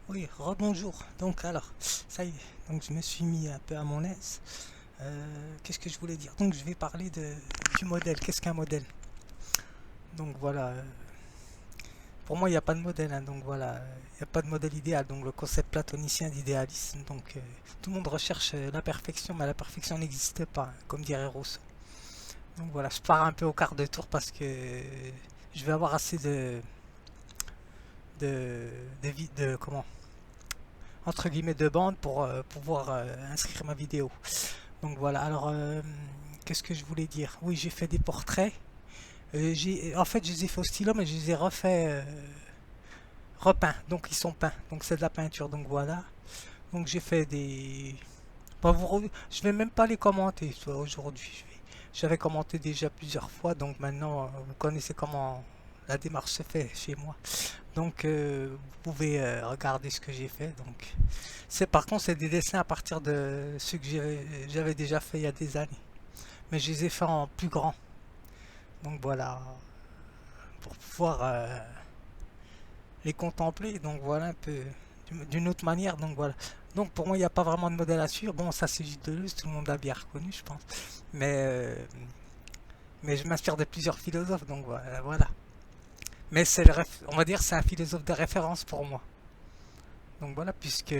Oui, rebonjour. Donc alors, ça y est, donc je me suis mis un peu à mon aise. Qu'est-ce que je voulais dire? Donc je vais parler du modèle. Qu'est-ce qu'un modèle? Donc voilà, pour moi il n'y a pas de modèle, hein, donc voilà, il n'y a pas de modèle idéal. Donc le concept platonicien d'idéalisme, donc tout le monde recherche la perfection, mais la perfection n'existe pas, hein, comme dirait Rousseau. Donc voilà, je pars un peu au quart de tour parce que je vais avoir assez de comment entre guillemets de bande pour pouvoir inscrire ma vidéo. Donc voilà, alors qu'est-ce que je voulais dire? Oui, j'ai fait des portraits. En fait, je les ai fait au stylo, mais je les ai repeints. Donc ils sont peints. Donc c'est de la peinture. Donc voilà. Donc j'ai fait des. Bon, je vais même pas les commenter aujourd'hui. J'avais commenté déjà plusieurs fois, donc maintenant vous connaissez comment la démarche se fait chez moi. Donc vous pouvez regarder ce que j'ai fait. Donc c'est par contre c'est des dessins à partir de ceux que j'avais déjà fait il y a des années, mais je les ai fait en plus grand. Donc voilà, pour pouvoir les contempler. Donc voilà un peu d'une autre manière. Donc voilà. Donc pour moi il n'y a pas vraiment de modèle à suivre. Bon, ça c'est Gilles Deleuze, tout le monde l'a bien reconnu, je pense. Mais mais je m'inspire de plusieurs philosophes. Donc voilà. Mais on va dire c'est un philosophe de référence pour moi. Donc voilà, puisque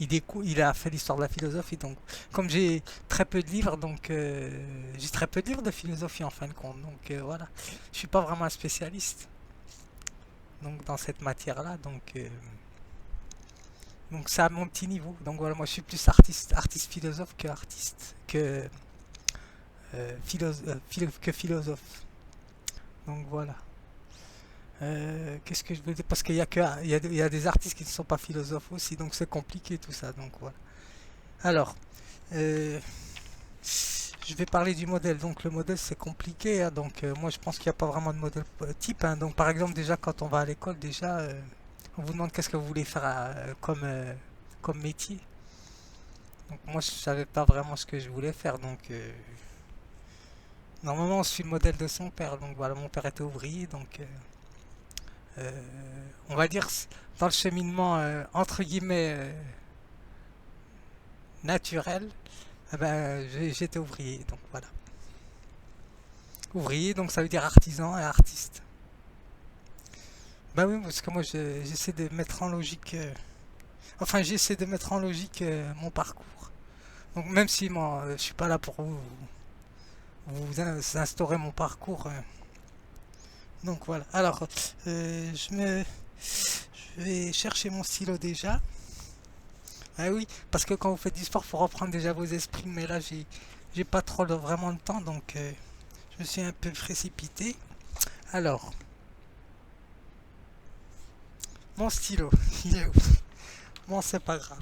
il a fait l'histoire de la philosophie. Donc, comme j'ai très peu de livres, donc j'ai très peu de livres de philosophie en fin de compte. Donc voilà, je suis pas vraiment un spécialiste. Donc dans cette matière-là, donc c'est à mon petit niveau. Donc voilà, moi je suis plus artiste philosophe que artiste que philosophe. Donc voilà. Qu'est-ce que je veux dire? Parce qu'il y a que il y a des artistes qui ne sont pas philosophes aussi, donc c'est compliqué tout ça. Donc voilà. Alors, euh, je vais parler du modèle. Donc le modèle c'est compliqué, hein. Donc moi je pense qu'il n'y a pas vraiment de modèle type, hein. Donc par exemple déjà quand on va à l'école, déjà on vous demande qu'est-ce que vous voulez faire comme métier. Donc moi je savais pas vraiment ce que je voulais faire. Donc normalement on suit le modèle de son père. Donc voilà, mon père était ouvrier. Donc on va dire dans le cheminement entre guillemets naturel, eh ben, j'étais ouvrier. Donc voilà. Ouvrier, donc ça veut dire artisan et artiste. Bah oui, parce que moi j'essaie de mettre en logique, enfin j'essaie de mettre en logique mon parcours. Donc même si moi je suis pas là pour vous instaurer mon parcours. Donc voilà. Alors je vais chercher mon stylo déjà. Ah oui, parce que quand vous faites du sport, faut reprendre déjà vos esprits. Mais là j'ai pas trop vraiment le temps, donc je me suis un peu précipité. Alors mon stylo, il est où? Bon, c'est pas grave.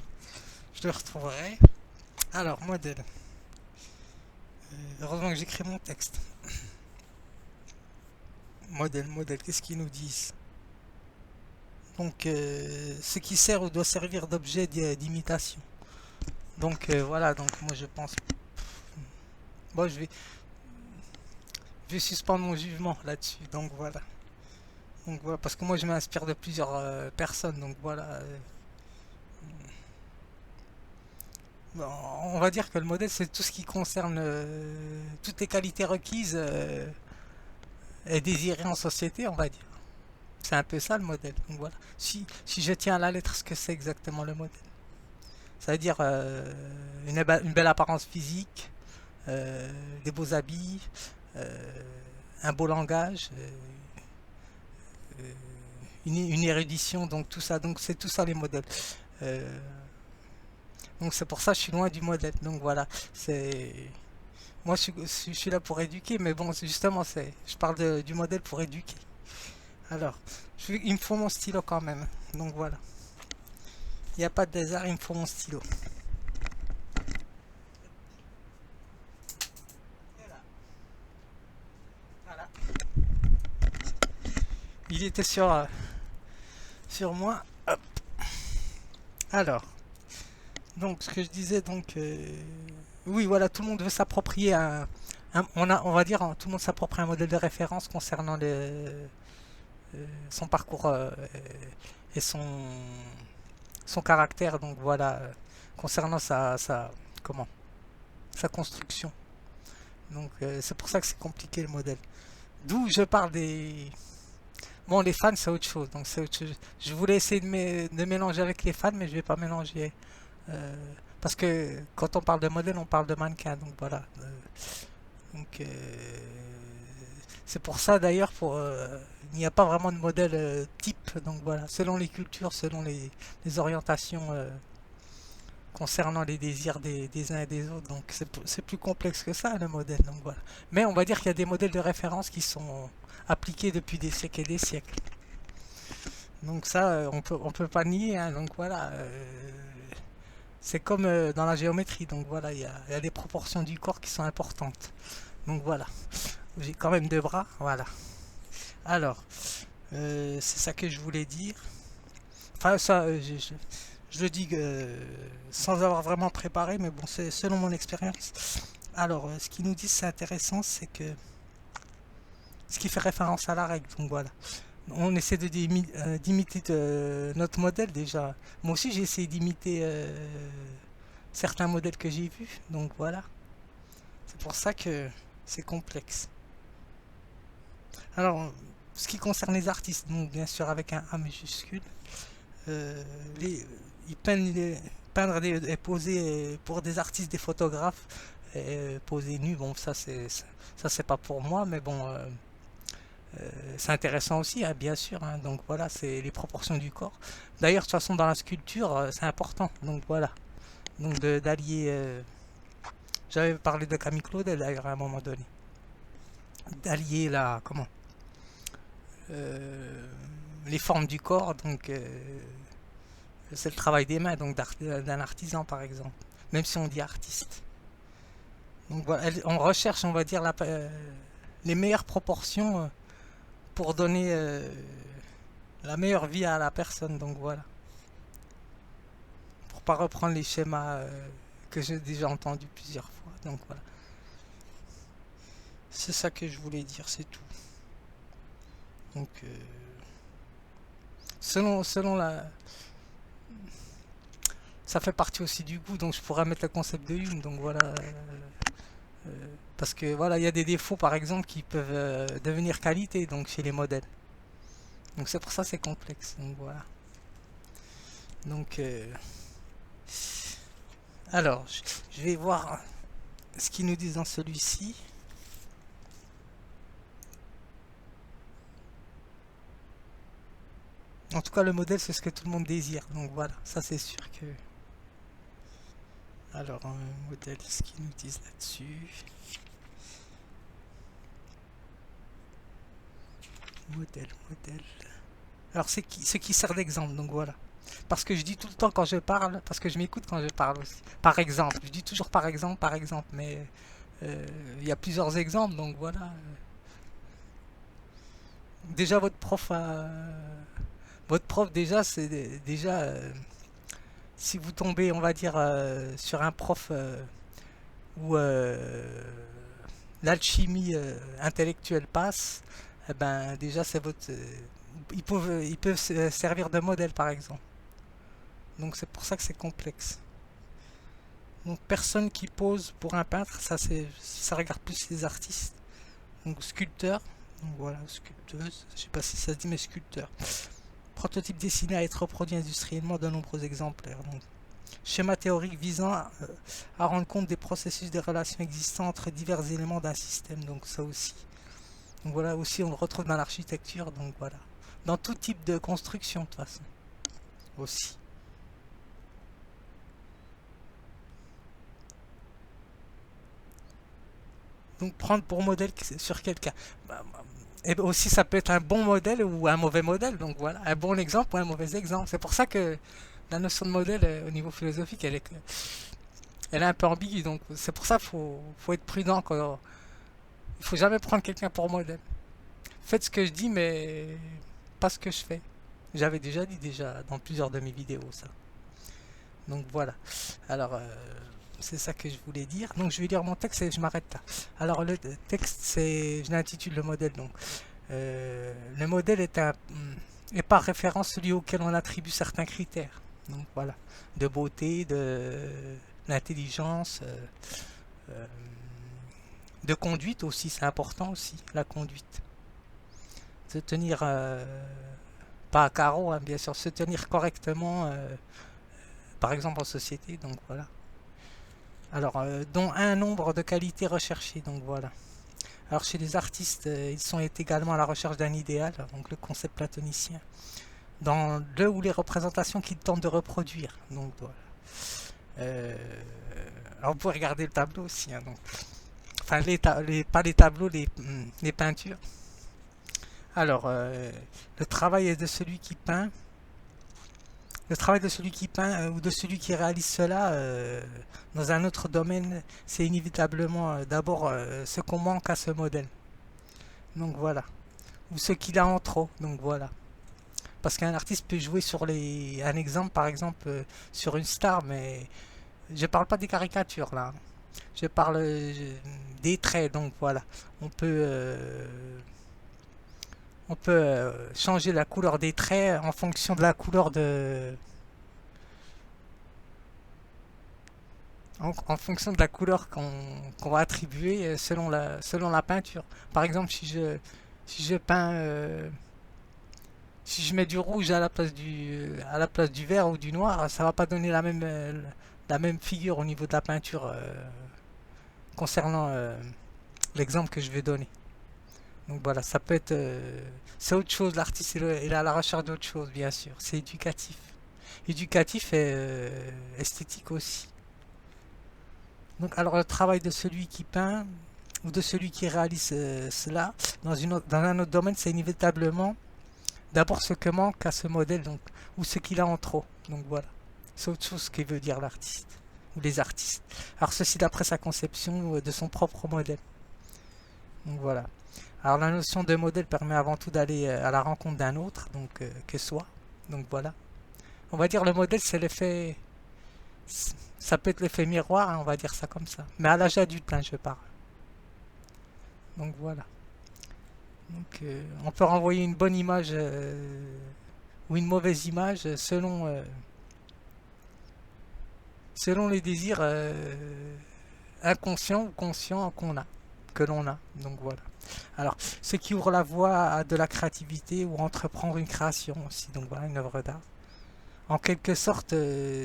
Je le retrouverai. Alors, modèle. Heureusement que j'écris mon texte. Modèle, qu'est-ce qu'ils nous disent? Donc, ce qui sert ou doit servir d'objet d'imitation. Donc, voilà, donc moi je pense. Bon, je vais suspendre mon jugement là-dessus. Donc, voilà. Donc, voilà, parce que moi je m'inspire de plusieurs personnes. Donc, voilà. Bon, on va dire que le modèle, c'est tout ce qui concerne toutes les qualités requises et désirées en société, on va dire. C'est un peu ça le modèle. Donc voilà. Si je tiens à la lettre ce que c'est exactement le modèle. Ça veut dire une belle apparence physique, des beaux habits, euh, un beau langage, une érudition, donc tout ça. Donc c'est tout ça les modèles. Euh, donc c'est pour ça que je suis loin du modèle. Donc voilà. C'est moi je suis là pour éduquer, mais bon justement je parle du modèle pour éduquer. Alors, il me faut mon stylo quand même. Donc voilà. Il n'y a pas de désert, il me faut mon stylo. Voilà. Il était sur moi. Hop. Alors, donc ce que je disais, donc oui, voilà, tout le monde veut s'approprier on va dire, hein, tout le monde s'approprie un modèle de référence concernant son parcours et son caractère, donc voilà, concernant comment, sa construction. Donc c'est pour ça que c'est compliqué le modèle. D'où je parle des... Bon, les fans, c'est autre chose. Donc c'est autre chose. Je voulais essayer de mélanger avec les fans, mais je vais pas mélanger. euh, Parce que quand on parle de modèle, on parle de mannequin. Donc voilà. Donc c'est pour ça d'ailleurs, il n'y a pas vraiment de modèle type. Donc voilà, selon les cultures, selon les orientations concernant les désirs des uns et des autres. Donc c'est plus complexe que ça le modèle. Donc voilà. Mais on va dire qu'il y a des modèles de référence qui sont appliqués depuis des siècles et des siècles. Donc ça, on peut pas nier. Hein. Donc voilà. C'est comme dans la géométrie. Donc voilà, il y a des proportions du corps qui sont importantes. Donc voilà. J'ai quand même deux bras. Voilà. Alors, c'est ça que je voulais dire. Enfin, ça, je le dis sans avoir vraiment préparé, mais bon, c'est selon mon expérience. Alors, ce qu'ils nous disent, c'est intéressant, c'est que ce qui fait référence à la règle. Donc voilà. On essaie d'imiter notre modèle déjà. Moi aussi, j'ai essayé d'imiter certains modèles que j'ai vus. Donc voilà. C'est pour ça que c'est complexe. Alors, ce qui concerne les artistes, donc bien sûr avec un A majuscule, euh, ils peindre et poser pour des artistes, des photographes, et poser nus. Bon, ça c'est pas pour moi, mais bon, c'est intéressant aussi, hein, bien sûr. Hein. Donc voilà, c'est les proportions du corps. D'ailleurs, de toute façon, dans la sculpture, c'est important. Donc voilà, donc d'allier. J'avais parlé de Camille Claudel d'ailleurs à un moment donné, d'allier la comment les formes du corps. Donc c'est le travail des mains, donc d'un artisan par exemple. Même si on dit artiste. Donc voilà, on recherche, on va dire, les meilleures proportions pour donner la meilleure vie à la personne. Donc voilà. Pour pas reprendre les schémas que j'ai déjà entendus plusieurs fois. Donc voilà. C'est ça que je voulais dire, c'est tout. Donc selon la... Ça fait partie aussi du goût, donc je pourrais mettre le concept de Hume. Donc voilà. Parce que voilà, il y a des défauts par exemple qui peuvent devenir qualité donc chez les modèles. Donc c'est pour ça que c'est complexe. Donc voilà. Donc alors, je vais voir ce qu'ils nous disent dans celui-ci. En tout cas, le modèle, c'est ce que tout le monde désire. Donc voilà, ça c'est sûr que... Alors, un modèle, ce qu'ils nous disent là-dessus. Modèle. Alors, ce qui sert d'exemple, donc voilà. Parce que je dis tout le temps quand je parle, parce que je m'écoute quand je parle aussi. Par exemple, je dis toujours par exemple, mais il y a plusieurs exemples, donc voilà. Déjà, votre prof, déjà, c'est déjà... si vous tombez, on va dire, sur un prof où l'alchimie intellectuelle passe, eh ben déjà c'est votre, ils peuvent servir de modèle par exemple. Donc c'est pour ça que c'est complexe. Donc personne qui pose pour un peintre, ça regarde plus les artistes. Donc sculpteur, donc voilà, sculpteuse, je sais pas si ça se dit mais sculpteur. Prototype destiné à être reproduit industriellement de nombreux exemplaires. Donc, schéma théorique visant à rendre compte des processus de relations existants entre divers éléments d'un système. Donc ça aussi. Donc voilà, aussi on le retrouve dans l'architecture. Donc voilà. Dans tout type de construction de toute façon. Aussi. Donc prendre pour modèle sur quelqu'un. Et aussi ça peut être un bon modèle ou un mauvais modèle. Donc voilà, un bon exemple ou un mauvais exemple. C'est pour ça que la notion de modèle au niveau philosophique, elle est un peu ambiguë. Donc c'est pour ça qu'il faut être prudent. Il faut jamais prendre quelqu'un pour modèle. Faites ce que je dis, mais pas ce que je fais. J'avais déjà dit dans plusieurs de mes vidéos ça. Donc voilà. Alors c'est ça que je voulais dire. Donc je vais lire mon texte et je m'arrête là. Alors le texte, je l'intitule le modèle. Donc Le modèle est par référence celui auquel on attribue certains critères. Donc voilà, de beauté, d'intelligence, euh, de conduite aussi, c'est important aussi, la conduite. Se tenir, pas à carreau, hein, bien sûr, se tenir correctement, par exemple en société, donc voilà. Alors, dont un nombre de qualités recherchées, donc voilà. Alors chez les artistes, ils sont également à la recherche d'un idéal, donc le concept platonicien, dans le ou les représentations qu'ils tentent de reproduire. Donc voilà. Alors vous pouvez regarder le tableau aussi, hein, donc. Enfin pas les tableaux, les peintures. Alors, le travail est de celui qui peint. Le travail de celui qui peint ou de celui qui réalise cela dans un autre domaine, c'est inévitablement d'abord ce qu'on manque à ce modèle. Donc voilà. Ou ce qu'il a en trop. Donc voilà. Parce qu'un artiste peut jouer sur un exemple, par exemple, sur une star, mais je parle pas des caricatures là. Je parle des traits. Donc voilà. On peut, changer la couleur des traits en fonction de la couleur en fonction de la couleur qu'on va attribuer selon la peinture. Par exemple, si je peins, si je mets du rouge à la place du vert ou du noir, ça va pas donner la même figure au niveau de la peinture concernant l'exemple que je vais donner. Donc voilà, ça peut être, c'est autre chose. L'artiste il est à la recherche d'autre chose, bien sûr. C'est éducatif. Éducatif et esthétique aussi. Donc, alors le travail de celui qui peint ou de celui qui réalise cela dans un autre domaine, c'est inévitablement d'abord ce que manque à ce modèle, donc, ou ce qu'il a en trop. Donc voilà, c'est autre chose que veut dire l'artiste ou les artistes. Alors ceci d'après sa conception de son propre modèle. Donc voilà. Alors la notion de modèle permet avant tout d'aller à la rencontre d'un autre, donc que soi. Donc voilà. On va dire le modèle, c'est l'effet. Ça peut être l'effet miroir, hein, on va dire ça comme ça. Mais à l'âge adulte, hein, je parle. Donc voilà. Donc on peut renvoyer une bonne image ou une mauvaise image selon les désirs inconscients ou conscients que l'on a. Donc voilà. Alors, ce qui ouvre la voie à de la créativité ou entreprendre une création aussi. Donc voilà, une œuvre d'art. En quelque sorte,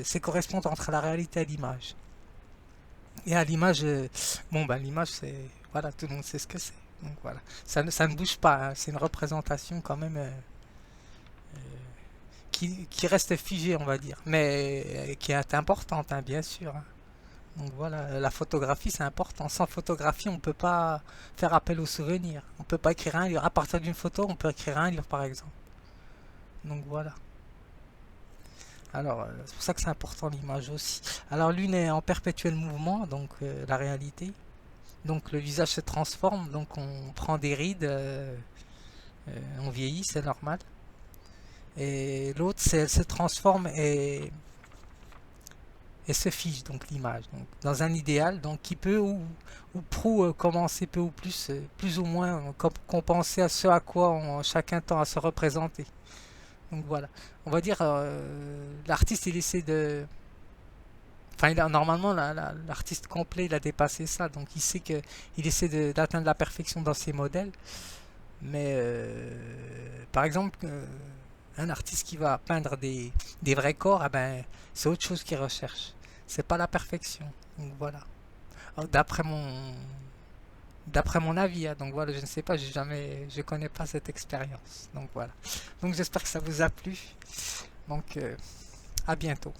c'est correspondre entre la réalité et l'image. Et à l'image, bon ben l'image c'est, voilà, tout le monde sait ce que c'est. Donc voilà, ça ne bouge pas, hein. C'est une représentation quand même qui reste figée, on va dire, mais qui est importante, hein, bien sûr, hein. Donc voilà, la photographie c'est important. Sans photographie, on ne peut pas faire appel aux souvenirs. On peut pas écrire un livre. À partir d'une photo, on peut écrire un livre, par exemple. Donc voilà. Alors, c'est pour ça que c'est important l'image aussi. Alors, l'une est en perpétuel mouvement, donc la réalité. Donc, le visage se transforme, donc on prend des rides, on vieillit, c'est normal. Et l'autre, elle se transforme et se fige, donc l'image. Donc, dans un idéal, donc qui peut ou prou commencer peu ou plus ou moins compenser à ce à quoi chacun tend à se représenter. Donc voilà, on va dire l'artiste il essaie de, enfin normalement l'artiste complet il a dépassé ça, donc il sait que il essaie d'atteindre la perfection dans ses modèles, mais par exemple un artiste qui va peindre des vrais corps, ah ben c'est autre chose qu'il recherche, c'est pas la perfection. Donc voilà, d'après mon avis, hein. Donc voilà, je ne sais pas, je connais pas cette expérience. Donc voilà. Donc j'espère que ça vous a plu. Donc à bientôt.